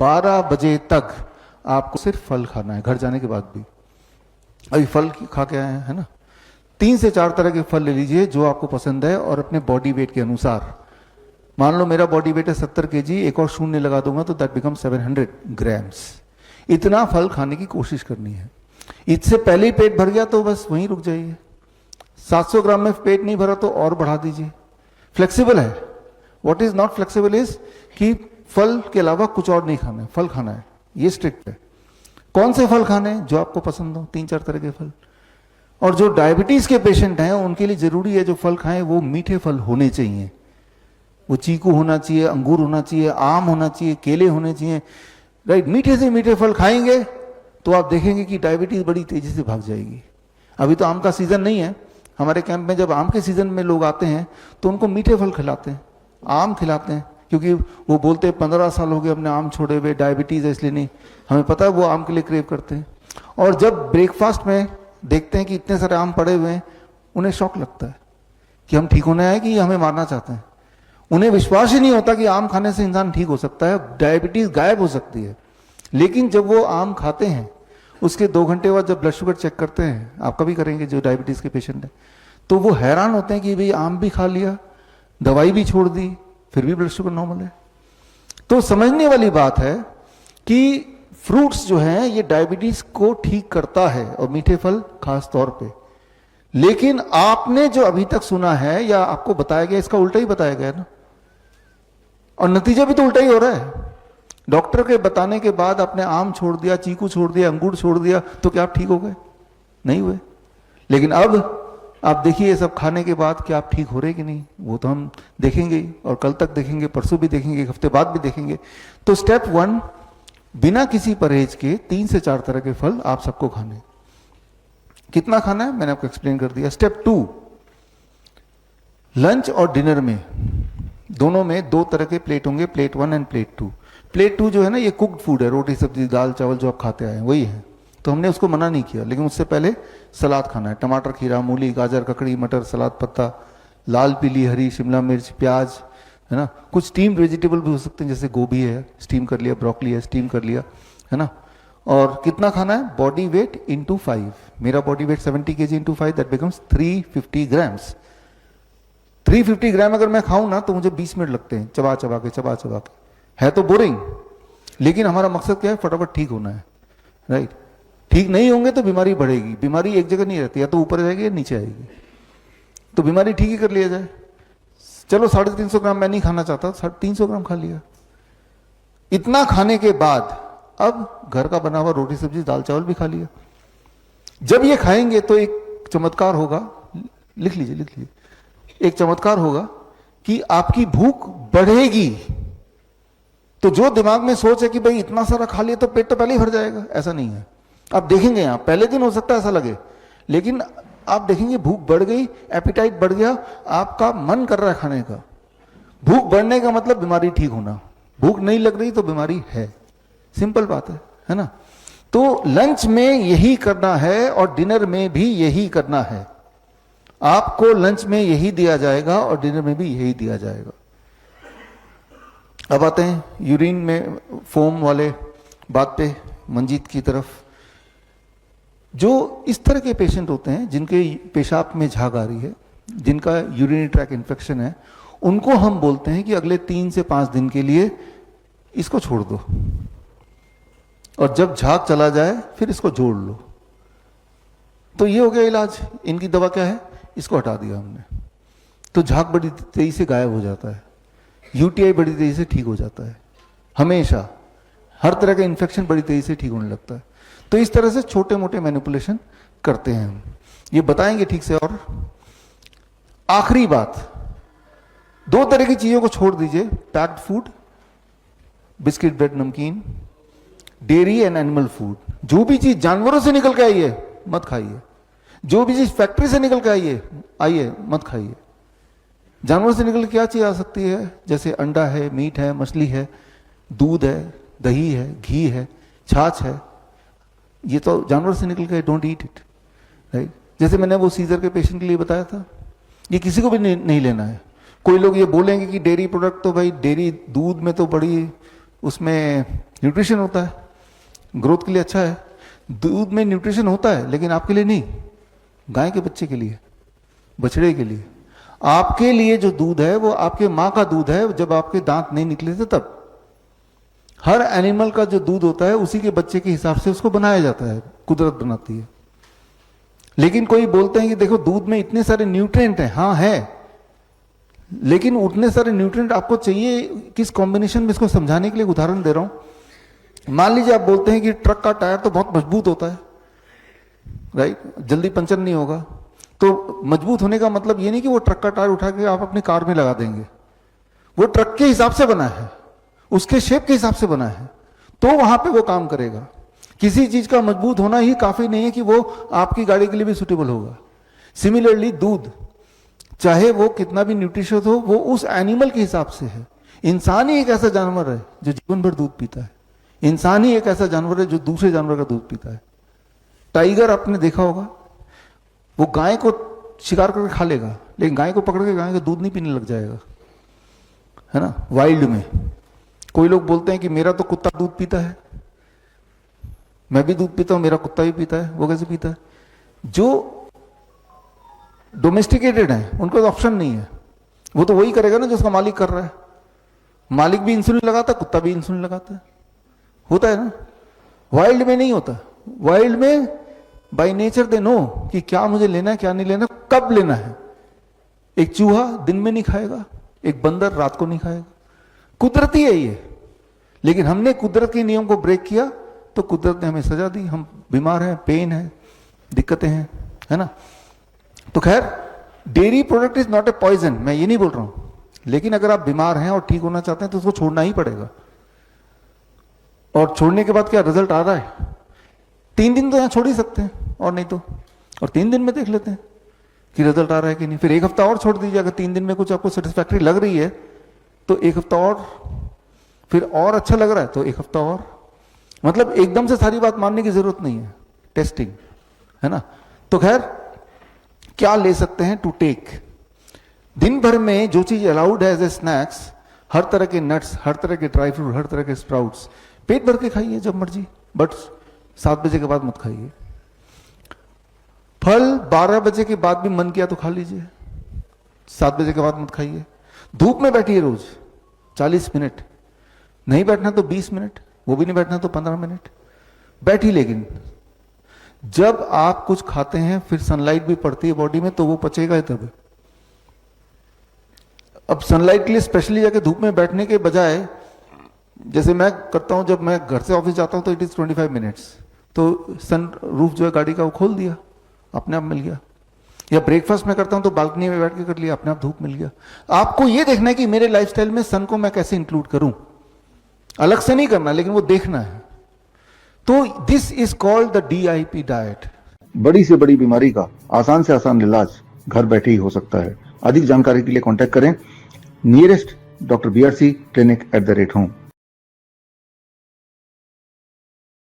12 बजे तक आपको सिर्फ फल खाना है, घर जाने के बाद भी। अभी फल खा के आए हैं, है ना? 3 से 4 तरह के फल ले लीजिए जो आपको पसंद है, और अपने बॉडी वेट के अनुसार। मान लो मेरा बॉडी वेट है 70 kg, एक और शून्य लगा दूंगा तो दैट बिकम 700 ग्राम्स। इतना फल खाने की कोशिश करनी है। इससे पहले ही पेट भर गया तो बस वहीं रुक जाइए। 700 ग्राम में पेट नहीं भरा तो और बढ़ा दीजिए। फ्लेक्सिबल है। What is not flexible is कि फल के अलावा कुछ और नहीं खाना है, फल खाना है, ये स्ट्रिक्ट है। कौन से फल खाने हैं? जो आपको पसंद हो, 3-4 तरह के फल। और जो डायबिटीज के पेशेंट हैं उनके लिए जरूरी है जो फल खाएं वो मीठे फल होने चाहिए। वो चीकू होना चाहिए, अंगूर होना चाहिए, आम होना चाहिए, केले होने चाहिए, राइट? मीठे से मीठे फल खाएंगे तो आप देखेंगे कि डायबिटीज बड़ी तेजी से भाग जाएगी। अभी तो आम का सीजन नहीं है। हमारे कैंप में जब आम के सीजन में लोग आते हैं तो उनको मीठे फल खिलाते हैं, आम खिलाते हैं, क्योंकि वो बोलते हैं 15 साल हो गए हमने आम छोड़े हुए, डायबिटीज है इसलिए नहीं। हमें पता है वो आम के लिए क्रेव करते हैं। और जब ब्रेकफास्ट में देखते हैं कि इतने सारे आम पड़े हुए हैं, उन्हें शौक लगता है कि हम ठीक होने आए कि हमें मारना चाहते हैं। उन्हें विश्वास ही नहीं होता कि आम खाने से इंसान ठीक हो सकता है, डायबिटीज गायब हो सकती है। लेकिन जब वो आम खाते हैं उसके 2 घंटे बाद जब ब्लड शुगर चेक करते हैं, आप कभी करेंगे जो डायबिटीज के पेशेंट हैं, तो वो हैरान होते हैं कि भाई आम भी खा लिया, दवाई भी छोड़ दी, फिर भी ब्लड शुगर नॉर्मल है। तो समझने वाली बात है कि फ्रूट्स जो हैं ये डायबिटीज को ठीक करता है, और मीठे फल खास तौर पे। लेकिन आपने जो अभी तक सुना है या आपको बताया गया, इसका उल्टा ही बताया गया ना, और नतीजा भी तो उल्टा ही हो रहा है। डॉक्टर के बताने के बाद आपने आम छोड़ दिया, चीकू छोड़ दिया, अंगूर छोड़ दिया, तो क्या आप ठीक हो गए? नहीं हुए। लेकिन अब आप देखिए ये सब खाने के बाद क्या आप ठीक हो रहे कि नहीं, वो तो हम देखेंगे ही, और कल तक देखेंगे, परसों भी देखेंगे, एक हफ्ते बाद भी देखेंगे। तो स्टेप 1, बिना किसी परहेज के 3 से 4 तरह के फल आप सबको खाने। कितना खाना है मैंने आपको एक्सप्लेन कर दिया। स्टेप 2, लंच और डिनर में दोनों में 2 तरह के प्लेट होंगे, प्लेट 1 एंड प्लेट 2। प्लेट 2 जो है ना ये कुक्ड फूड है, रोटी सब्जी दाल चावल जो आप खाते आए हैं वही है, तो हमने उसको मना नहीं किया। लेकिन उससे पहले सलाद खाना है, टमाटर, खीरा, मूली, गाजर, ककड़ी, मटर, सलाद पत्ता, लाल पीली हरी शिमला मिर्च, प्याज, है ना। कुछ स्टीम वेजिटेबल भी हो सकते हैं, जैसे गोभी है स्टीम कर लिया, ब्रोकली है स्टीम कर लिया, है ना। और कितना खाना है? Body weight into 5। मेरा body weight 70 kg into 5 that becomes 350 grams. 350 ग्राम अगर मैं खाऊं ना तो मुझे 20 मिनट लगते हैं चबा चबा के। है तो बोरिंग, लेकिन हमारा मकसद क्या है? फटाफट ठीक होना है, राइट। ठीक नहीं होंगे तो बीमारी बढ़ेगी। बीमारी एक जगह नहीं रहती, या तो ऊपर जाएगी या नीचे आएगी। तो बीमारी ठीक ही कर लिया जाए। चलो 350 ग्राम मैं नहीं खाना चाहता, 300 ग्राम खा लिया। इतना खाने के बाद अब घर का बना हुआ रोटी सब्जी दाल चावल भी खा लिया। जब ये खाएंगे तो एक चमत्कार होगा, लिख लीजिए, एक चमत्कार होगा कि आपकी भूख बढ़ेगी। तो जो दिमाग में सोच है कि भाई इतना सारा खा लिया तो पेट तो पहले ही भर जाएगा, ऐसा नहीं है। आप देखेंगे यहां पहले दिन हो सकता है ऐसा लगे, लेकिन आप देखेंगे भूख बढ़ गई, एपिटाइट बढ़ गया, आपका मन कर रहा है खाने का। भूख बढ़ने का मतलब बीमारी ठीक होना। भूख नहीं लग रही तो बीमारी है, सिंपल बात है ना। तो लंच में यही करना है और डिनर में भी यही करना है। आपको लंच में यही दिया जाएगा और डिनर में भी यही दिया जाएगा। अब आते हैं यूरिन में फोम वाले बात पे, मंजीत की तरफ। जो इस तरह के पेशेंट होते हैं जिनके पेशाब में झाग आ रही है, जिनका यूरिनरी ट्रैक इन्फेक्शन है, उनको हम बोलते हैं कि अगले 3 से 5 दिन के लिए इसको छोड़ दो, और जब झाग चला जाए फिर इसको जोड़ लो। तो ये हो गया इलाज। इनकी दवा क्या है? इसको हटा दिया हमने, तो झाग बड़ी तेजी से गायब हो जाता है, यूटीआई बड़ी तेजी से ठीक हो जाता है, हमेशा हर तरह का इन्फेक्शन बड़ी तेजी से ठीक होने लगता है। तो इस तरह से छोटे मोटे मैनिपुलेशन करते हैं हम, ये बताएंगे ठीक से। और आखिरी बात, 2 तरह की चीजों को छोड़ दीजिए, पैक्ड फूड, बिस्किट ब्रेड नमकीन, डेयरी एंड एनिमल फूड। जो भी चीज जानवरों से निकल के आई है मत खाइए, जो भी चीज फैक्ट्री से निकल के आइए मत खाइए। जानवर से निकल के क्या चीज आ सकती है? जैसे अंडा है, मीट है, मछली है, दूध है, दही है, घी है, छाछ है, ये तो जानवर से निकल के, डोंट ईट इट, राइट। जैसे मैंने वो सीजर के पेशेंट के लिए बताया था, ये किसी को भी नहीं लेना है। कोई लोग ये बोलेंगे कि डेयरी प्रोडक्ट तो भाई डेयरी दूध में तो बड़ी उसमें न्यूट्रिशन होता है, ग्रोथ के लिए अच्छा है। दूध में न्यूट्रिशन होता है लेकिन आपके लिए नहीं, गाय के बच्चे के लिए, बछड़े के लिए। आपके लिए जो दूध है वो आपके माँ का दूध है, जब आपके दांत नहीं निकले थे तब। हर एनिमल का जो दूध होता है उसी के बच्चे के हिसाब से उसको बनाया जाता है, कुदरत बनाती है। लेकिन कोई बोलते हैं कि देखो दूध में इतने सारे न्यूट्रिएंट हैं, हाँ है, लेकिन उतने सारे न्यूट्रिएंट आपको चाहिए किस कॉम्बिनेशन में, इसको समझाने के लिए उदाहरण दे रहा हूं। मान लीजिए आप बोलते हैं कि ट्रक का टायर तो बहुत मजबूत होता है, राइट, जल्दी पंचर नहीं होगा। तो मजबूत होने का मतलब ये नहीं कि वो ट्रक का टायर उठा के आप अपनी कार में लगा देंगे। वो ट्रक के हिसाब से बना है, उसके शेप के हिसाब से बना है, तो वहां पे वो काम करेगा। किसी चीज का मजबूत होना ही काफी नहीं है कि वो आपकी गाड़ी के लिए भी सुटेबल होगा। सिमिलरली दूध, चाहे वो कितना भी न्यूट्रिशियस हो, वो उस एनिमल के हिसाब से है। इंसान ही एक ऐसा जानवर है जो जीवन भर दूध पीता है। इंसान ही एक ऐसा जानवर है जो दूसरे जानवर का दूध पीता है। टाइगर आपने देखा होगा, वो गाय को शिकार करके खा लेगा, लेकिन गाय को पकड़ के गाय का दूध नहीं पीने लग जाएगा, है ना। वाइल्ड में कोई लोग बोलते हैं कि मेरा तो कुत्ता दूध पीता है, मैं भी दूध पीता हूं, मेरा कुत्ता भी पीता है। वो कैसे पीता है? जो डोमेस्टिकेटेड है उनको तो ऑप्शन नहीं है, वो तो वही करेगा ना जो उसका मालिक कर रहा है। मालिक भी इंसुलिन लगाता है, कुत्ता भी इंसुलिन लगाता है, होता है ना। वाइल्ड में नहीं होता। वाइल्ड में बाय नेचर दे नो कि क्या मुझे लेना है, क्या नहीं लेना, कब लेना है। एक चूहा दिन में नहीं खाएगा, एक बंदर रात को नहीं खाएगा। कुदरती है ये, लेकिन हमने कुदरत के नियम को ब्रेक किया तो कुदरत ने हमें सजा दी। हम बीमार हैं, पेन है, दिक्कतें हैं, है ना। तो खैर, dairy product is not a poison, मैं ये नहीं बोल रहा हूं, लेकिन अगर आप बीमार हैं और ठीक होना चाहते हैं तो उसको छोड़ना ही पड़ेगा। और छोड़ने के बाद क्या रिजल्ट आ रहा है? 3 दिन तो यहां छोड़ ही सकते हैं, और नहीं तो और 3 दिन में देख लेते हैं कि रिजल्ट आ रहा है कि नहीं। फिर 1 हफ्ता और छोड़ दीजिए, अगर 3 दिन में कुछ आपको सेटिस्फैक्ट्री लग रही है तो 1 हफ्ता और, फिर और अच्छा लग रहा है तो 1 हफ्ता और। मतलब एकदम से सारी बात मानने की जरूरत नहीं है, टेस्टिंग, है ना। तो खैर, क्या ले सकते हैं टू टेक? दिन भर में जो चीज अलाउड है एज ए स्नैक्स, हर तरह के नट्स, हर तरह के ड्राई फ्रूट, हर तरह के स्प्राउट्स, पेट भर के खाइए जब मर्जी, बट 7 बजे के बाद मत खाइए। फल 12 बजे के बाद भी मन किया तो खा लीजिए, 7 बजे के बाद मत खाइए। धूप में बैठिए रोज 40 मिनट, नहीं बैठना तो 20 मिनट, वो भी नहीं बैठना तो 15 मिनट बैठी। लेकिन जब आप कुछ खाते हैं फिर सनलाइट भी पड़ती है बॉडी में, तो वो पचेगा ही तब। अब सनलाइट के लिए स्पेशली जाके धूप में बैठने के बजाय, जैसे मैं करता हूं, जब मैं घर से ऑफिस जाता हूं तो इट इज 25 मिनट्स, तो सन रूफ जो है गाड़ी का वो खोल दिया, अपने आप मिल गया। या ब्रेकफास्ट में करता हूं तो बालकनी में बैठ के कर लिया, अपने आप धूप मिल गया। आपको ये देखना है कि मेरे लाइफस्टाइल में सन को मैं कैसे इंक्लूड करूं, अलग से नहीं करना, लेकिन वो देखना है। तो this is called the DIP diet. बड़ी से बड़ी बीमारी का आसान से आसान इलाज घर बैठे ही हो सकता है। अधिक जानकारी के लिए कांटेक्ट करें nearest Dr. BRC clinic @ home।